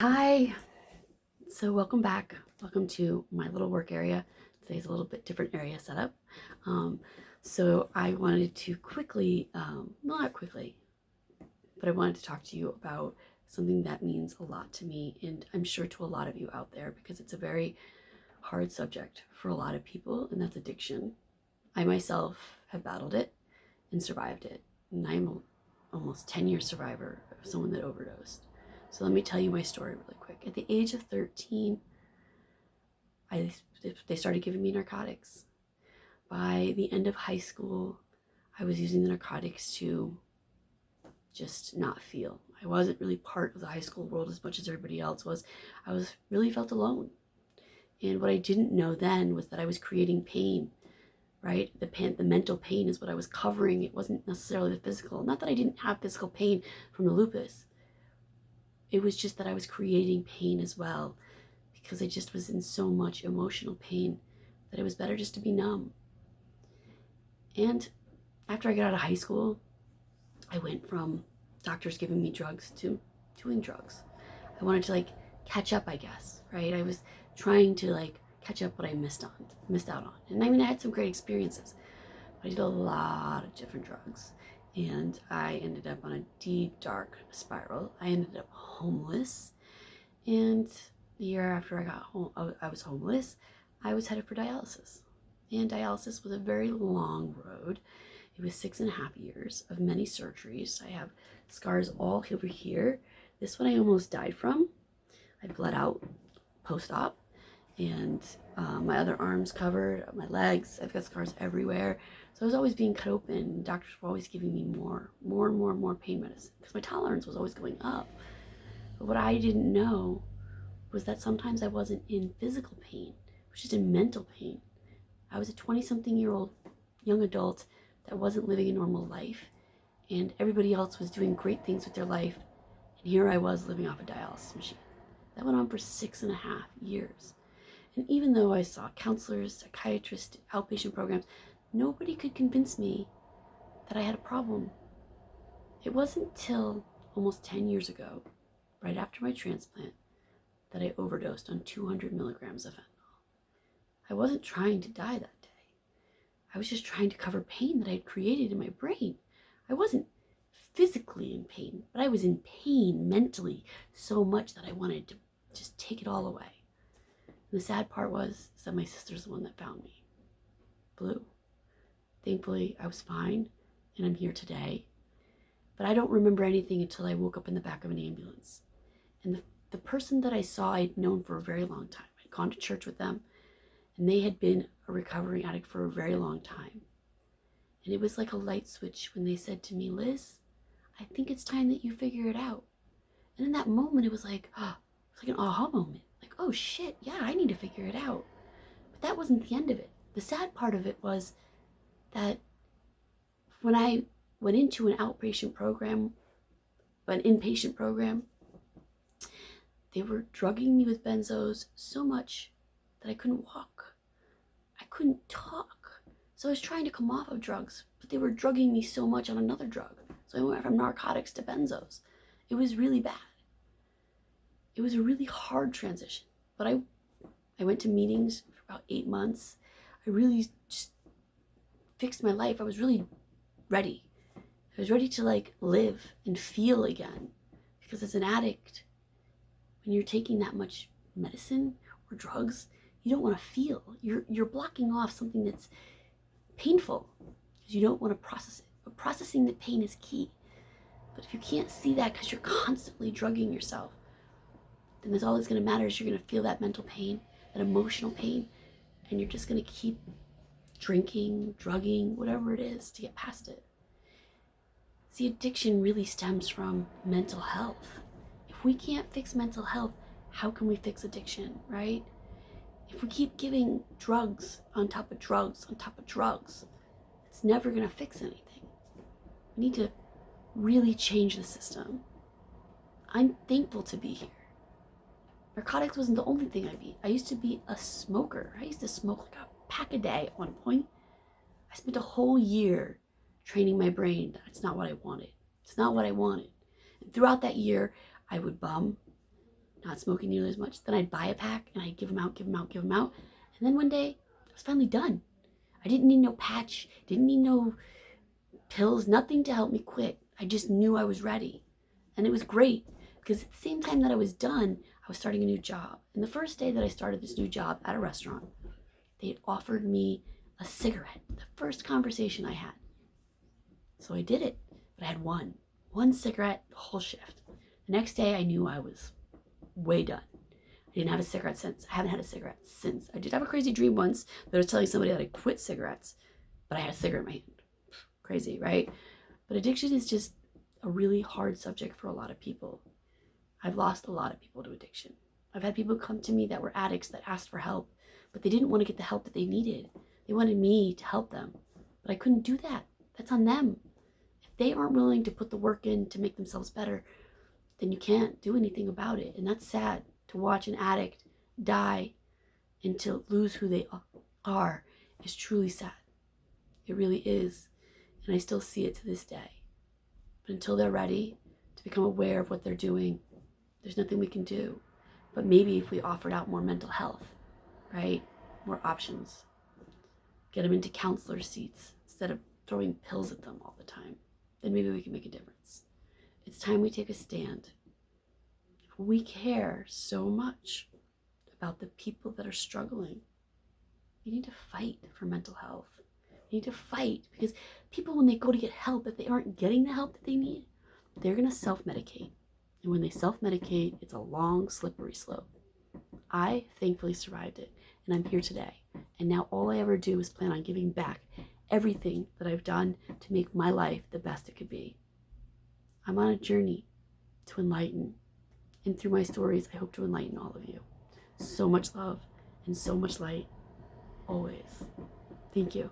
Hi, so welcome back. Welcome to my little work area. Today's a little bit different area setup. Um, so I wanted to quickly, well, not quickly, but I wanted to talk to you about something that means a lot to me, and I'm sure to a lot of you out there, because it's a very hard subject for a lot of people, and that's addiction. I myself have battled it and survived it, and I'm almost 10-year survivor of someone that overdosed. So let me tell you my story really quick. At the age of 13, they started giving me narcotics. By the end of high school, I was using the narcotics to just not feel. I wasn't really part of the high school world as much as everybody else was. I was really felt alone. And what I didn't know then was that I was creating pain, right? The mental pain is what I was covering. It wasn't necessarily the physical. Not that I didn't have physical pain from the lupus. It was just that I was creating pain as well, because I just was in so much emotional pain that it was better just to be numb. And after I got out of high school, I went from doctors giving me drugs to doing drugs. I wanted to catch up, I guess, right? I was trying to catch up what I missed out on. And I mean, I had some great experiences, but I did a lot of different drugs. And I ended up on a deep, dark spiral. I ended up homeless. And the year after I got home, I was homeless. I was headed for dialysis. And dialysis was a very long road. It was 6.5 years of many surgeries. I have scars all over here. This one I almost died from. I bled out post-op, and my other arm's covered, my legs, I've got scars everywhere. So I was always being cut open. Doctors were always giving me more pain medicine, because my tolerance was always going up. But what I didn't know was that sometimes I wasn't in physical pain, I was just in mental pain. I was a 20-something-year-old young adult that wasn't living a normal life, and everybody else was doing great things with their life, and here I was living off a dialysis machine. That went on for 6.5 years. And even though I saw counselors, psychiatrists, outpatient programs, nobody could convince me that I had a problem. It wasn't till almost 10 years ago, right after my transplant, that I overdosed on 200 milligrams of fentanyl. I wasn't trying to die that day. I was just trying to cover pain that I had created in my brain. I wasn't physically in pain, but I was in pain mentally so much that I wanted to just take it all away. And the sad part was that my sister's the one that found me. Blue. Thankfully, I was fine, and I'm here today. But I don't remember anything until I woke up in the back of an ambulance. And the person that I saw, I'd known for a very long time. I'd gone to church with them, and they had been a recovering addict for a very long time. And it was like a light switch when they said to me, "Liz, I think it's time that you figure it out." And in that moment, it was like an aha moment. Like, oh shit, yeah, I need to figure it out. But that wasn't the end of it. The sad part of it was that when I went into an inpatient program, they were drugging me with benzos so much that I couldn't walk. I couldn't talk. So I was trying to come off of drugs, but they were drugging me so much on another drug. So I went from narcotics to benzos. It was really bad. It was a really hard transition. But I went to meetings for about 8 months. I really just fixed my life. I was really ready. I was ready to live and feel again. Because as an addict, when you're taking that much medicine or drugs, you don't want to feel. You're blocking off something that's painful because you don't want to process it. But processing the pain is key. But if you can't see that because you're constantly drugging yourself, then that's all that's going to matter is you're going to feel that mental pain, that emotional pain, and you're just going to keep drinking, drugging, whatever it is to get past it. See, addiction really stems from mental health. If we can't fix mental health, how can we fix addiction, right? If we keep giving drugs on top of drugs on top of drugs, it's never going to fix anything. We need to really change the system. I'm thankful to be here. Narcotics wasn't the only thing I beat. I used to be a smoker. I used to smoke like a pack a day at one point. I spent a whole year training my brain that it's not what I wanted. It's not what I wanted. And throughout that year, I would bum. not smoking nearly as much. Then I'd buy a pack and I'd give them out, give them out, give them out. And then one day I was finally done. I didn't need no patch, didn't need no pills, nothing to help me quit. I just knew I was ready. And it was great because at the same time that I was done, I was starting a new job. And the first day that I started this new job at a restaurant, they had offered me a cigarette, the first conversation I had. So I did it, but I had one cigarette the whole shift. The next day I knew I was way done. I didn't have a cigarette since. I haven't had a cigarette since. I did have a crazy dream once that I was telling somebody that I quit cigarettes, but I had a cigarette in my hand. Crazy, right? But addiction is just a really hard subject for a lot of people. I've lost a lot of people to addiction. I've had people come to me that were addicts that asked for help, but they didn't want to get the help that they needed. They wanted me to help them, but I couldn't do that. That's on them. If they aren't willing to put the work in to make themselves better, then you can't do anything about it. And that's sad to watch an addict die and to lose who they are is truly sad. It really is. And I still see it to this day. But until they're ready to become aware of what they're doing, there's nothing we can do. But maybe if we offered out more mental health, right? More options. Get them into counselor seats instead of throwing pills at them all the time, then maybe we can make a difference. It's time we take a stand. We care so much about the people that are struggling. We need to fight for mental health. We need to fight because people, when they go to get help, if they aren't getting the help that they need, they're going to self-medicate. And when they self-medicate, it's a long, slippery slope. I thankfully survived it, and I'm here today. And now all I ever do is plan on giving back everything that I've done to make my life the best it could be. I'm on a journey to enlighten. And through my stories, I hope to enlighten all of you. So much love and so much light, always. Thank you.